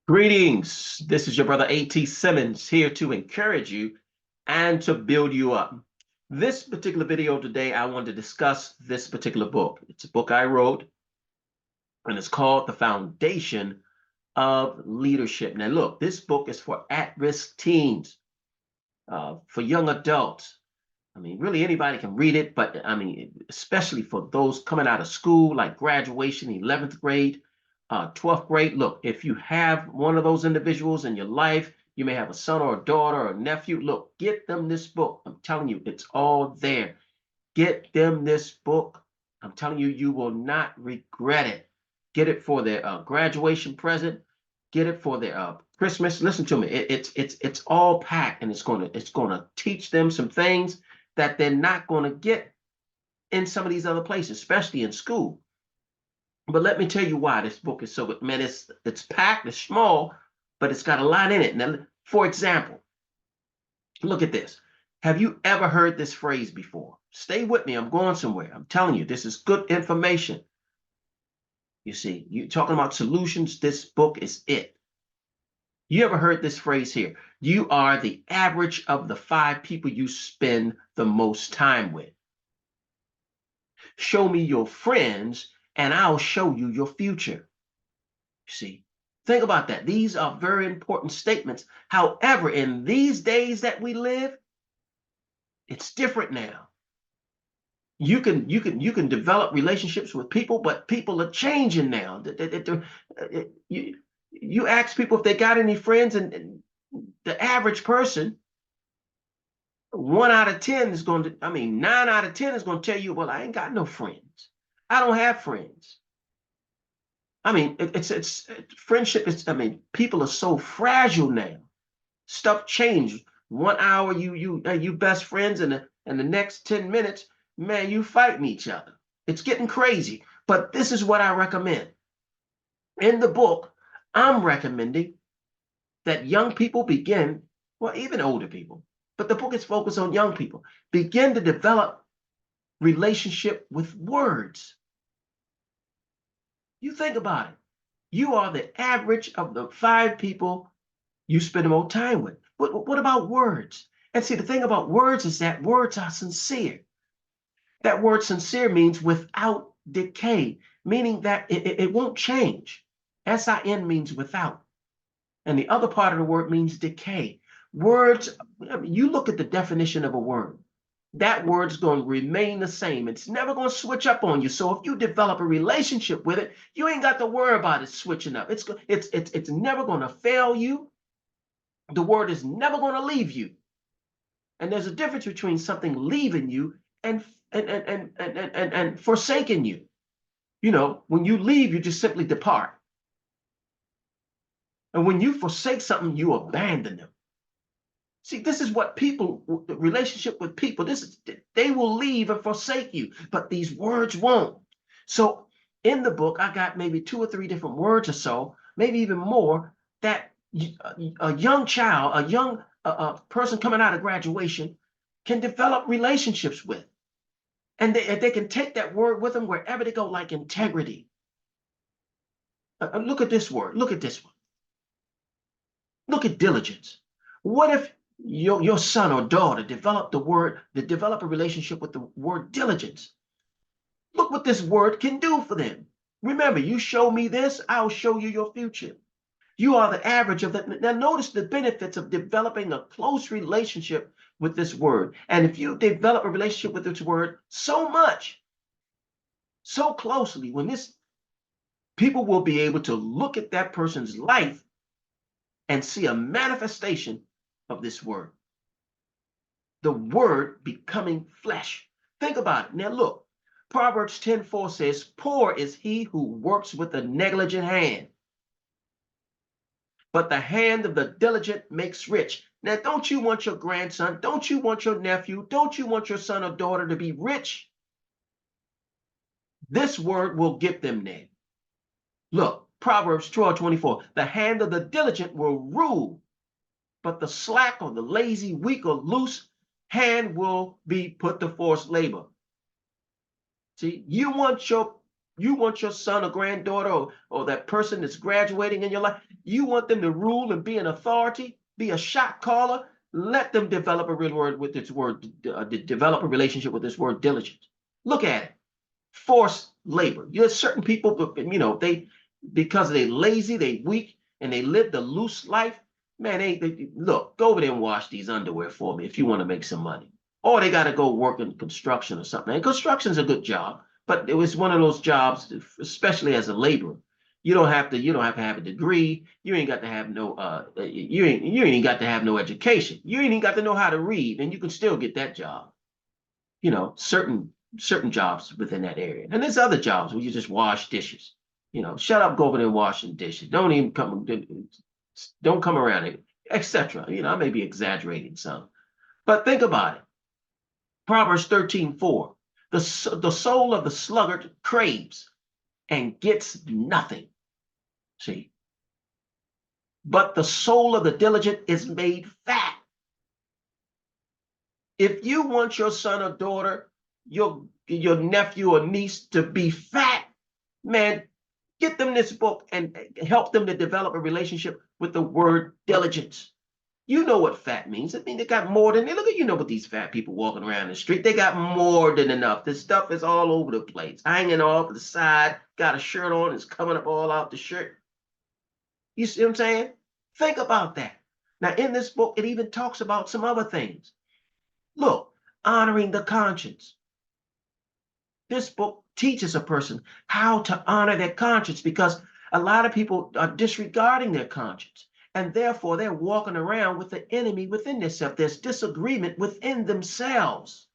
Greetings. This is your brother A.T. Simmons here to encourage you and to build you up. This particular video today, I want to discuss this particular book. It's a book I wrote, and it's called The Foundation of Leadership. Now, look, this book is for at-risk teens, for young adults. I mean, really anybody can read it, but I mean, especially for those coming out of school, like graduation, 11th grade, 12th grade. Look, if you have one of those individuals in your life, you may have a son or a daughter or a nephew. Look, get them this book. I'm telling you, it's all there. Get them this book. I'm telling you, you will not regret it. Get it for their graduation present. Get it for their Christmas. Listen to me. It's all packed, and it's gonna teach them some things that they're not going to get in some of these other places, especially in school. But let me tell you why this book is so good. Man, it's packed, it's small, but it's got a lot in it. Now, for example, look at this. Have you ever heard this phrase before? Stay with me. I'm going somewhere. I'm telling you, this is good information. You see, you're talking about solutions. This book is it. You ever heard this phrase here? You are the average of the 5 people you spend the most time with. Show me your friends, and I'll show you your future. You see, think about that. These are very important statements. However, in these days that we live, it's different now. You can develop relationships with people, but people are changing now. You ask people if they got any friends, and the average person, 1 out of 10 is going to, 9 out of 10 is going to tell you, well, I ain't got no friends. I don't have friends. It's friendship is, people are so fragile now. Stuff changed. 1 hour you best friends, and the next 10 minutes, man, you fighting each other. It's getting crazy. But this is what I recommend. In the book, I'm recommending that young people begin, well, even older people, but the book is focused on young people, begin to develop relationship with words. You think about it. You are the average of the 5 people you spend the most time with. What about words? And see, the thing about words is that words are sincere. That word sincere means without decay, meaning that it won't change. S-I-N means without. And the other part of the word means decay. Words, you look at the definition of a word. That word's going to remain the same. It's never going to switch up on you. So if you develop a relationship with it, you ain't got to worry about it switching up. It's never going to fail you. The word is never going to leave you. And there's a difference between something leaving you and forsaking you. You know, when you leave, you just simply depart. And when you forsake something, you abandon them. See, this is what people, the relationship with people, they will leave and forsake you, but these words won't. So in the book, I got maybe 2 or 3 different words or so, maybe even more, that a young child, a young person coming out of graduation can develop relationships with. And they can take that word with them wherever they go, like integrity. Look at this word. Look at this one. Look at diligence. What if your son or daughter develop a relationship with the word diligence? Look what this word can do for them. Remember, you show me this, I'll show you your future. You are the average of that. Now notice the benefits of developing a close relationship with this word. And if you develop a relationship with this word so much, so closely, people will be able to look at that person's life and see a manifestation of this word. The word becoming flesh. Think about it. Now look, Proverbs 10:4 says, poor is he who works with a negligent hand, but the hand of the diligent makes rich. Now, don't you want your grandson, don't you want your nephew, don't you want your son or daughter to be rich? This word will get them there. Look, Proverbs 12:24, the hand of the diligent will rule, but the slack or the lazy, weak or loose hand will be put to forced labor. See, you want your You want your son or granddaughter or that person that's graduating in your life, you want them to rule and be an authority, be a shot caller. Let them develop a real word with this word, develop a relationship with this word diligence. Look at it. Forced labor. There's certain people, they because they're lazy, they weak, and they live the loose life. Man, they look, go over there and wash these underwear for me if you want to make some money. Or they got to go work in construction or something. And construction's a good job, but it was one of those jobs, especially as a laborer. You don't have to have a degree. You ain't got to have no you ain't got to have no education. You ain't even got to know how to read, and you can still get that job. Certain jobs within that area. And there's other jobs where you just wash dishes. Shut up, go over there and washing dishes. Don't come around it, etc. I may be exaggerating some. But think about it. Proverbs 13:4. The soul of the sluggard craves and gets nothing. See? But the soul of the diligent is made fat. If you want your son or daughter, your nephew or niece to be fat, man, get them this book and help them to develop a relationship with the word diligence. You know what fat means. I mean, they got more than, look at, what these fat people walking around the street. They got more than enough. This stuff is all over the place, hanging off the side, got a shirt on, it's coming up all out the shirt. You see what I'm saying? Think about that. Now, in this book, it even talks about some other things. Look, honoring the conscience. This book teaches a person how to honor their conscience, because a lot of people are disregarding their conscience, and therefore they're walking around with the enemy within themselves. There's disagreement within themselves.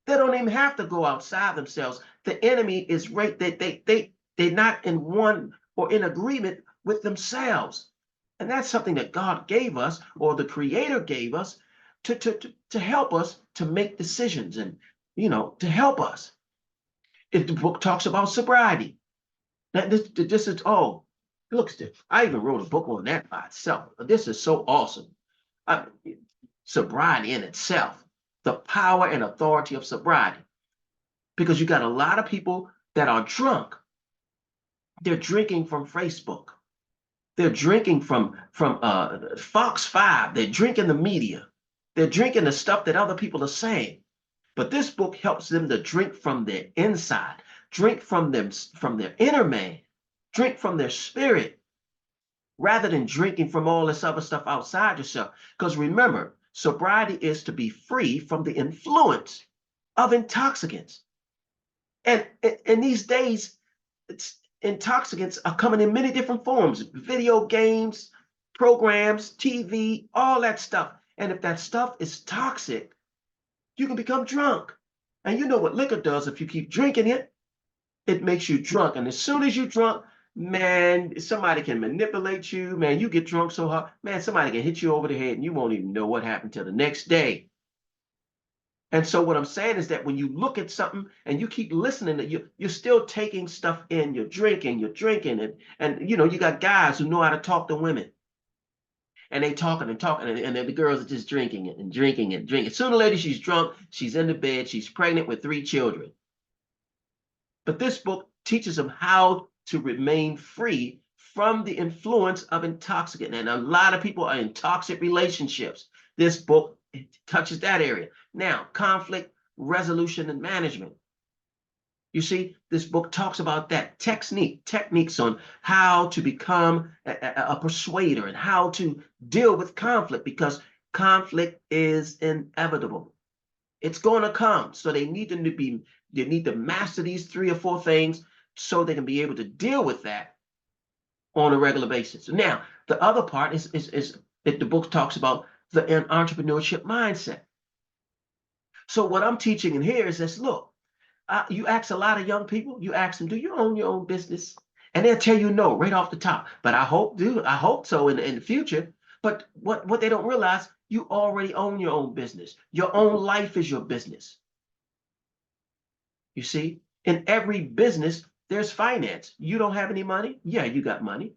They don't even have to go outside themselves. The enemy is right. They're not in one or in agreement with themselves. And that's something that God gave us, or the Creator gave us, to help us to make decisions and, to help us. If the book talks about sobriety, that this is, oh, look, I even wrote a book on that by itself. This is so awesome. Sobriety in itself, the power and authority of sobriety, because you got a lot of people that are drunk. They're drinking from Facebook. They're drinking from Fox 5. They're drinking the media. They're drinking the stuff that other people are saying. But this book helps them to drink from their inside, drink from their inner man, drink from their spirit, rather than drinking from all this other stuff outside yourself. Because remember, sobriety is to be free from the influence of intoxicants. And in these days, intoxicants are coming in many different forms: video games, programs, TV, all that stuff. And if that stuff is toxic, you can become drunk. And you know what liquor does. If you keep drinking it, it makes you drunk. And as soon as you're drunk, man, somebody can manipulate you. Man, you get drunk so hard, man, somebody can hit you over the head and you won't even know what happened till the next day. And so what I'm saying is that when you look at something and you keep listening, you're still taking stuff in. You're drinking, and you got guys who know how to talk to women. And they talking and talking, and the girls are just drinking it and drinking and drinking. Sooner or later, she's drunk, she's in the bed, she's pregnant with 3 children. But this book teaches them how to remain free from the influence of intoxicant. And a lot of people are in toxic relationships. This book touches that area. Now, conflict resolution and management. You see, this book talks about that techniques on how to become a persuader and how to deal with conflict, because conflict is inevitable. It's going to come. So they need to master these 3 or 4 things so they can be able to deal with that on a regular basis. Now, the other part is that the book talks about the entrepreneurship mindset. So what I'm teaching in here is this: look, you ask a lot of young people, you ask them, do you own your own business? And they'll tell you no right off the top. But I hope so in the future. But what they don't realize, you already own your own business. Your own life is your business. You see, in every business, there's finance. You don't have any money? Yeah, you got money.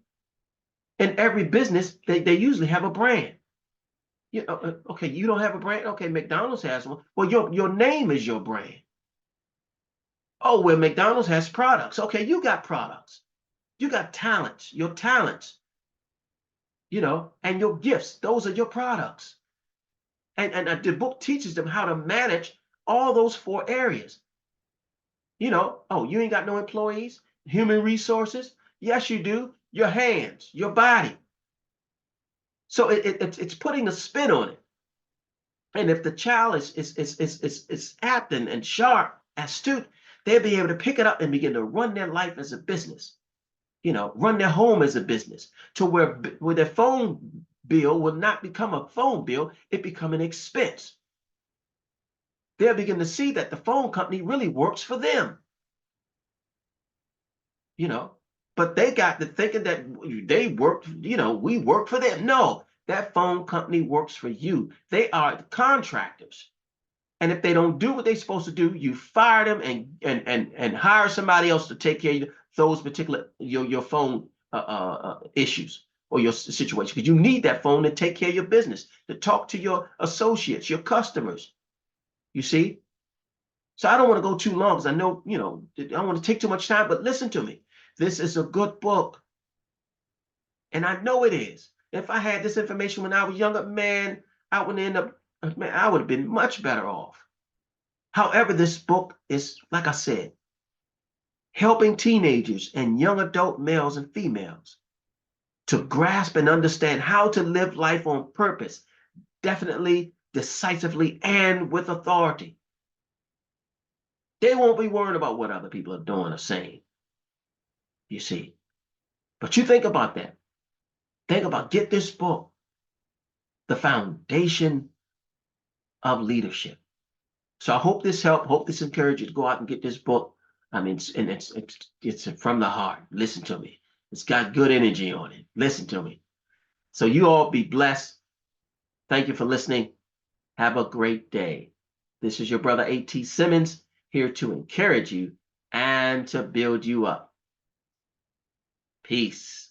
In every business, they usually have a brand. Okay, you don't have a brand? Okay, McDonald's has one. Well, your name is your brand. Oh, well, McDonald's has products. Okay, you got products. You got talents, your talents, and your gifts. Those are your products. And the book teaches them how to manage all those four areas. Oh, you ain't got no employees, human resources. Yes, you do. Your hands, your body. So it's putting a spin on it. And if the child is apt and sharp, astute, they'll be able to pick it up and begin to run their life as a business. Run their home as a business, to where their phone bill will not become a phone bill, it become an expense. They'll begin to see that the phone company really works for them. But they got to thinking that they work, we work for them. No, that phone company works for you. They are the contractors. And if they don't do what they're supposed to do, you fire them and hire somebody else to take care of those particular your phone issues or your situation, because you need that phone to take care of your business, to talk to your associates, your customers. You see? So I don't want to go too long because I know, I don't want to take too much time, but listen to me. This is a good book. And I know it is. If I had this information when I was younger, man, I would have been much better off. However, this book is, like I said, helping teenagers and young adult males and females to grasp and understand how to live life on purpose, definitely, decisively, and with authority. They won't be worried about what other people are doing or saying, you see. But you think about that. Get this book, The Foundation of Leadership. So I hope this helped. Hope this encouraged you to go out and get this book. I mean, it's from the heart. Listen to me. It's got good energy on it. Listen to me. So you all be blessed. Thank you for listening. Have a great day. This is your brother A.T. Simmons, here to encourage you and to build you up. Peace.